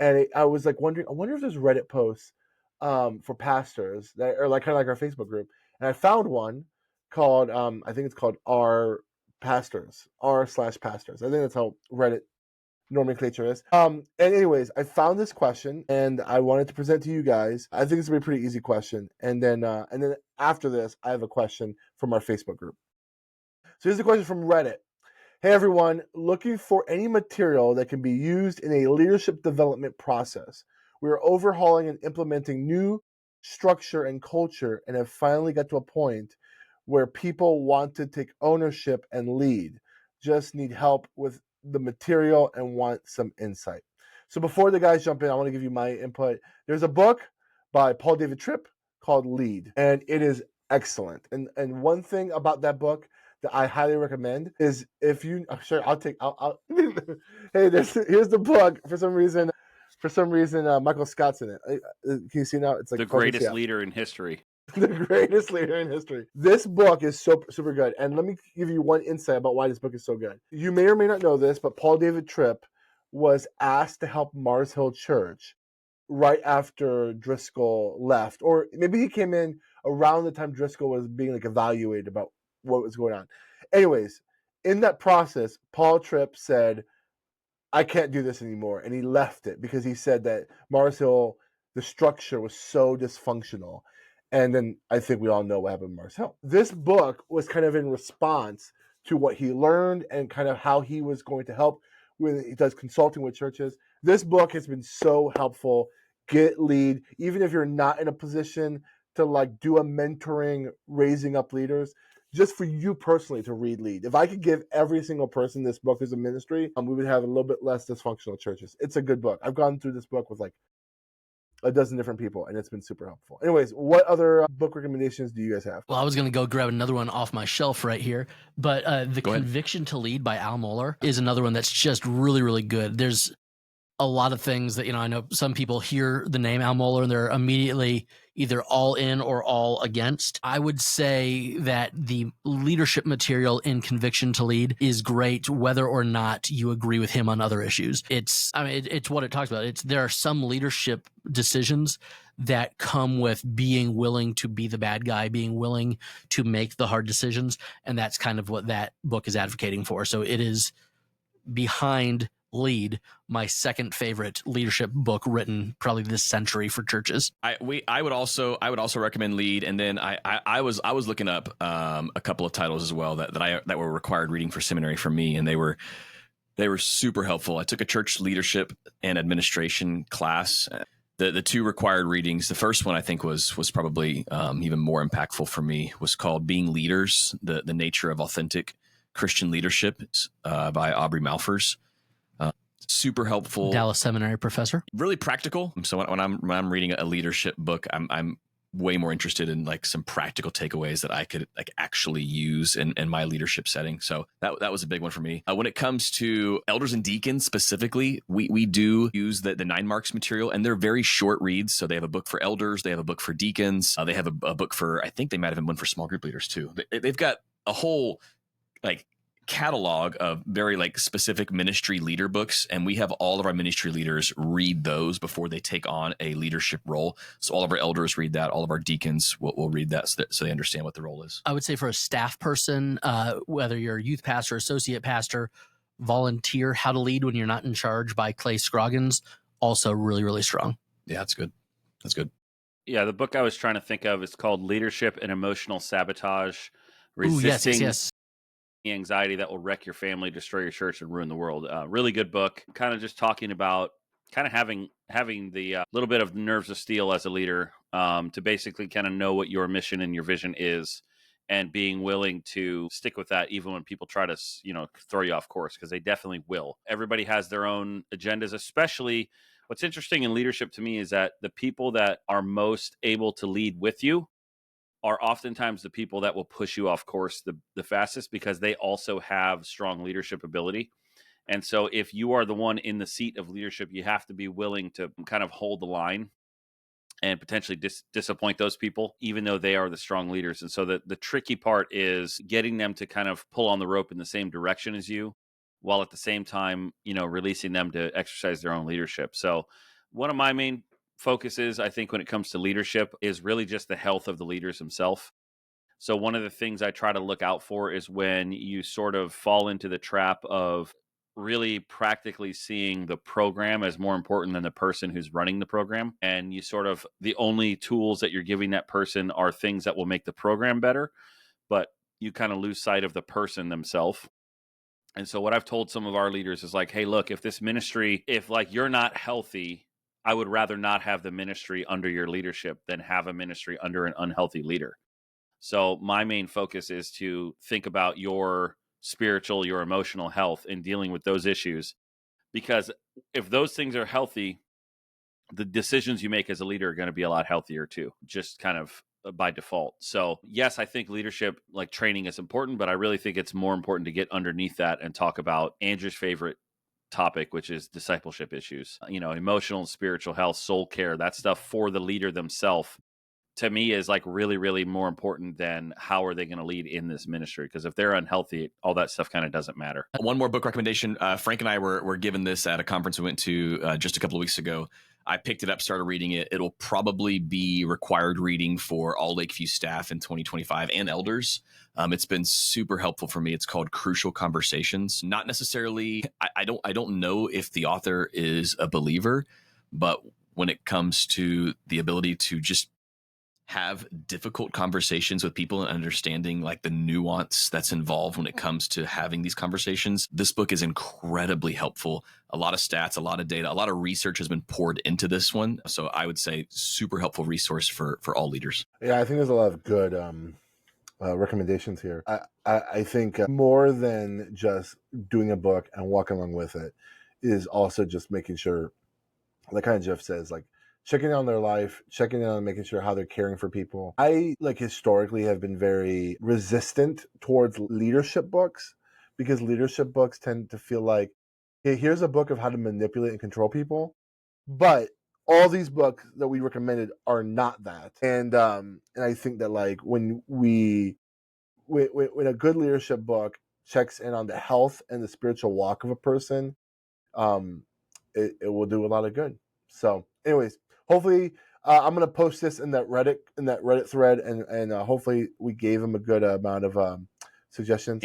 and I was like wondering, I wonder if there's Reddit posts for pastors that are like kind of like our Facebook group, and I found one called I think it's called r/pastors. I think that's how Reddit nomenclature is. And anyways, I found this question and I wanted to present to you guys. I think it's gonna be a pretty easy question, and then after this, I have a question from our Facebook group. So here's the question from Reddit. Hey everyone, looking for any material that can be used in a leadership development process. We are overhauling and implementing new structure and culture and have finally got to a point where people want to take ownership and lead. Just need help with the material and want some insight. So before the guys jump in, I want to give you my input. There's a book by Paul David Tripp called Lead, and it is excellent. And one thing about that book that I highly recommend is if you sure I'll hey, here's the plug. For some reason Michael Scott's in it. Can you see now? It's like the greatest leader in history. The greatest leader in history. This book is super good, and let me give you one insight about why this book is so good. You may or may not know this, but Paul David Tripp was asked to help Mars Hill Church right after Driscoll left, or maybe he came in around the time Driscoll was being like evaluated about what was going on. Anyways, in that process, Paul Tripp said, I can't do this anymore. And he left it because he said that Mars Hill, the structure was so dysfunctional. And then I think we all know what happened to Mars Hill. This book was kind of in response to what he learned and kind of how he was going to help when he does consulting with churches. This book has been so helpful. Get Lead, even if you're not in a position to like do a mentoring, raising up leaders, just for you personally to read Lead. If I could give every single person this book as a ministry, we would have a little bit less dysfunctional churches. It's a good book. I've gone through this book with like a dozen different people, and it's been super helpful. Anyways, what other book recommendations do you guys have? Well, I was going to go grab another one off my shelf right here, but The Conviction to Lead by Al Mohler is another one that's just really, really good. There's a lot of things that, I know some people hear the name Al Mohler and they're immediately either all in or all against. I would say that the leadership material in Conviction to Lead is great, whether or not you agree with him on other issues. It's what it talks about. There are some leadership decisions that come with being willing to be the bad guy, being willing to make the hard decisions. And that's kind of what that book is advocating for. So it is behind Lead, my second favorite leadership book written probably this century for churches. I would also recommend Lead, and then I was looking up a couple of titles as well that were required reading for seminary for me, and they were super helpful. I took a church leadership and administration class. The two required readings, the first one I think was probably even more impactful for me, was called Being Leaders: The Nature of Authentic Christian Leadership by Aubrey Malphurs. Super helpful. Dallas Seminary professor. Really practical. So when I'm reading a leadership book, I'm way more interested in like some practical takeaways that I could like actually use in my leadership setting. So that was a big one for me. When it comes to elders and deacons specifically, we do use the 9 Marks material, and they're very short reads. So they have a book for elders, they have a book for deacons, they have a book for, I think they might have one for small group leaders too. They've got a whole like catalog of very like specific ministry leader books, and we have all of our ministry leaders read those before they take on a leadership role. So all of our elders read that, all of our deacons will read that so they understand what the role is. I would say for a staff person, whether you're a youth pastor, associate pastor, volunteer, How to Lead When You're Not in Charge by Clay Scroggins, also really, really strong. Yeah, that's good. Yeah, the book I was trying to think of is called Leadership and Emotional Sabotage: Resisting yes. the Anxiety That Will Wreck Your Family, Destroy Your Church, and Ruin the World. Really good book. Kind of just talking about kind of having the little bit of nerves of steel as a leader, to basically kind of know what your mission and your vision is, and being willing to stick with that even when people try to throw you off course, because they definitely will. Everybody has their own agendas. Especially what's interesting in leadership to me is that the people that are most able to lead with you are oftentimes the people that will push you off course the fastest, because they also have strong leadership ability. And so if you are the one in the seat of leadership, you have to be willing to kind of hold the line and potentially disappoint those people, even though they are the strong leaders. And so the tricky part is getting them to kind of pull on the rope in the same direction as you, while at the same time, releasing them to exercise their own leadership. So One of my main focuses, I think, when it comes to leadership is really just the health of the leaders themselves. So one of the things I try to look out for is when you sort of fall into the trap of really practically seeing the program as more important than the person who's running the program. And you sort of, the only tools that you're giving that person are things that will make the program better, but you kind of lose sight of the person themselves. And so what I've told some of our leaders is like, hey, look, if this ministry, if like you're not healthy, I would rather not have the ministry under your leadership than have a ministry under an unhealthy leader. So my main focus is to think about your spiritual, your emotional health and dealing with those issues. Because if those things are healthy, the decisions you make as a leader are going to be a lot healthier too, just kind of by default. So yes, I think leadership, like training, is important, but I really think it's more important to get underneath that and talk about Andrew's favorite topic, which is discipleship issues, emotional and spiritual health, soul care, that stuff for the leader themselves, to me, is like really, really more important than how are they going to lead in this ministry. Because if they're unhealthy, all that stuff kind of doesn't matter. One more book recommendation. Frank and I were given this at a conference we went to just a couple of weeks ago. I picked it up, started reading it. It'll probably be required reading for all Lakeview staff in 2025 and elders. It's been super helpful for me. It's called Crucial Conversations. Not necessarily, I don't know if the author is a believer, but when it comes to the ability to just have difficult conversations with people and understanding like the nuance that's involved when it comes to having these conversations, this book is incredibly helpful. A lot of stats, a lot of data, a lot of research has been poured into this one. So I would say super helpful resource for all leaders. Yeah, I think there's a lot of good recommendations here. I think more than just doing a book and walking along with it is also just making sure, like kind of Jeff says, like checking on their life, checking on making sure how they're caring for people. I historically have been very resistant towards leadership books because leadership books tend to feel like, hey, here's a book of how to manipulate and control people. But all these books that we recommended are not that. And I think that like when a good leadership book checks in on the health and the spiritual walk of a person, it will do a lot of good. So anyways, hopefully I'm going to post this in that Reddit thread, and hopefully we gave him a good amount of suggestions.